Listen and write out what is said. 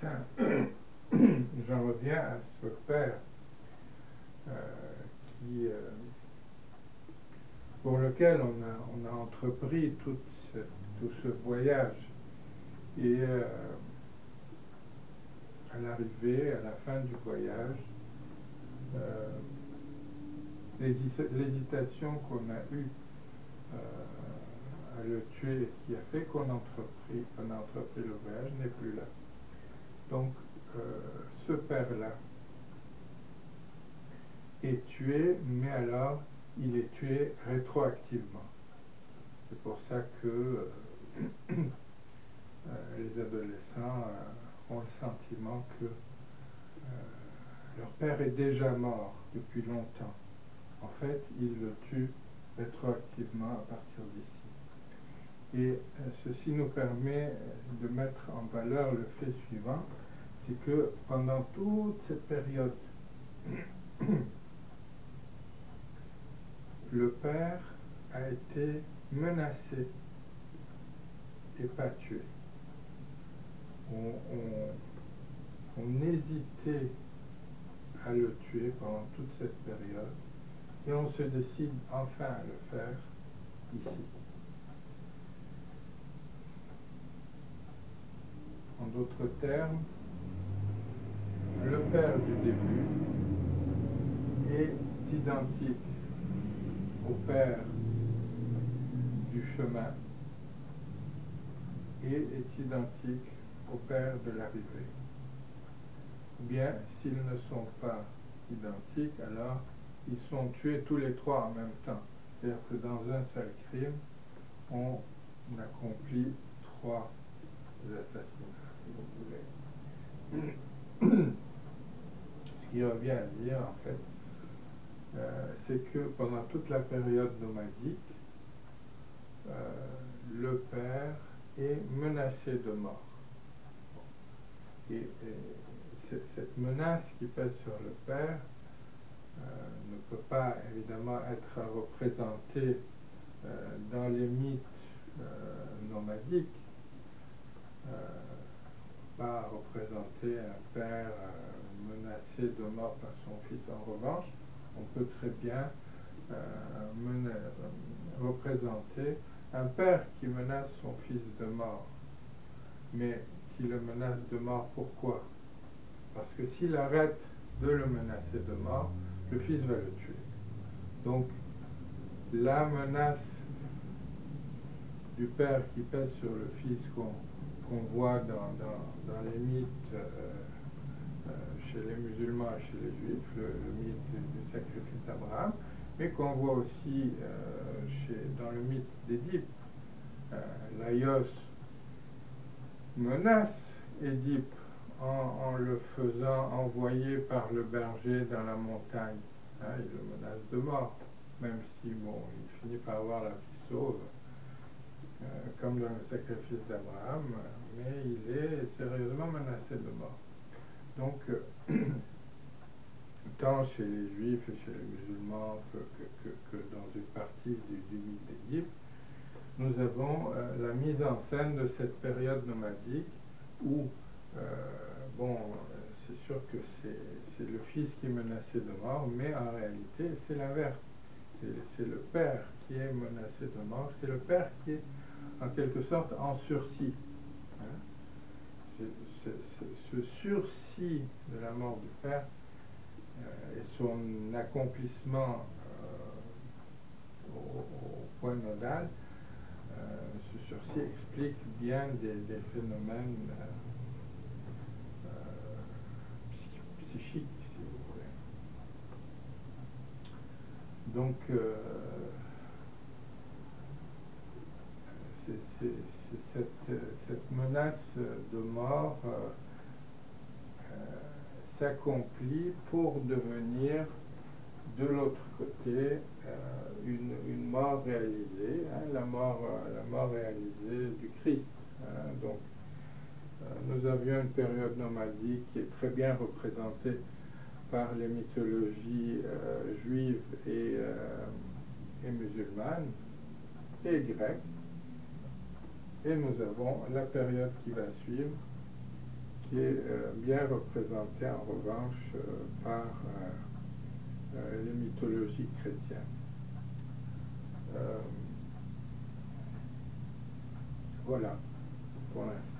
j'en reviens à ce père pour lequel on a entrepris tout ce voyage. Et à l'arrivée, à la fin du voyage, l'hésitation qu'on a eue à le tuer, qui a fait qu'on a entrepris le voyage, n'est plus là. Donc, ce père-là est tué, mais alors, il est tué rétroactivement. C'est pour ça que les adolescents ont le sentiment que leur père est déjà mort depuis longtemps. En fait, ils le tuent rétroactivement à partir d'ici. Et ceci nous permet de mettre en valeur le fait suivant, c'est que pendant toute cette période, le père a été menacé et pas tué. On hésitait à le tuer pendant toute cette période et on se décide enfin à le faire ici. En d'autres termes, le père du début est identique au père du chemin et est identique au père de l'arrivée. Ou bien, s'ils ne sont pas identiques, alors ils sont tués tous les trois en même temps. C'est-à-dire que dans un seul crime, on accomplit trois assassinats, si vous voulez. Ce qui revient à dire, en fait, c'est que pendant toute la période nomadique, le père est menacé de mort. Et cette menace qui pèse sur le père ne peut pas évidemment être représentée dans les mythes nomadiques. Pas représenter un père menacé de mort par son fils. En revanche, on peut très bien représenter un père qui menace son fils de mort, mais qui le menace de mort. Pourquoi? Parce que s'il arrête de le menacer de mort, le fils va le tuer. Donc, la menace du père qui pèse sur le fils qu'on voit dans les mythes chez les musulmans et chez les juifs, le mythe du sacrifice d'Abraham, mais qu'on voit aussi dans le mythe d'Édipe. Laïos menace Édipe en le faisant envoyer par le berger dans la montagne. Il le menace de mort, même si bon, il finit par avoir la vie sauve, comme dans le sacrifice d'Abraham, mais il est sérieusement menacé de mort. Donc, tant chez les juifs et chez les musulmans que dans une partie du mythe d'Édipe, nous avons la mise en scène de cette période nomadique où, bon, c'est sûr que c'est le fils qui est menacé de mort, mais en réalité, c'est l'inverse. C'est le père qui est menacé de mort, c'est le père qui est en quelque sorte en sursis. Ce sursis de la mort du père et son accomplissement au point nodal, ce sursis explique bien des phénomènes psychiques, si vous voulez. Donc, cette menace de mort s'accomplit pour devenir de l'autre côté une mort réalisée, la mort réalisée du Christ. Donc, nous avions une période nomadique qui est très bien représentée par les mythologies juives et musulmanes et grecques. Et nous avons la période qui va suivre, qui est bien représenté en revanche par les mythologies chrétiennes. Voilà pour l'instant.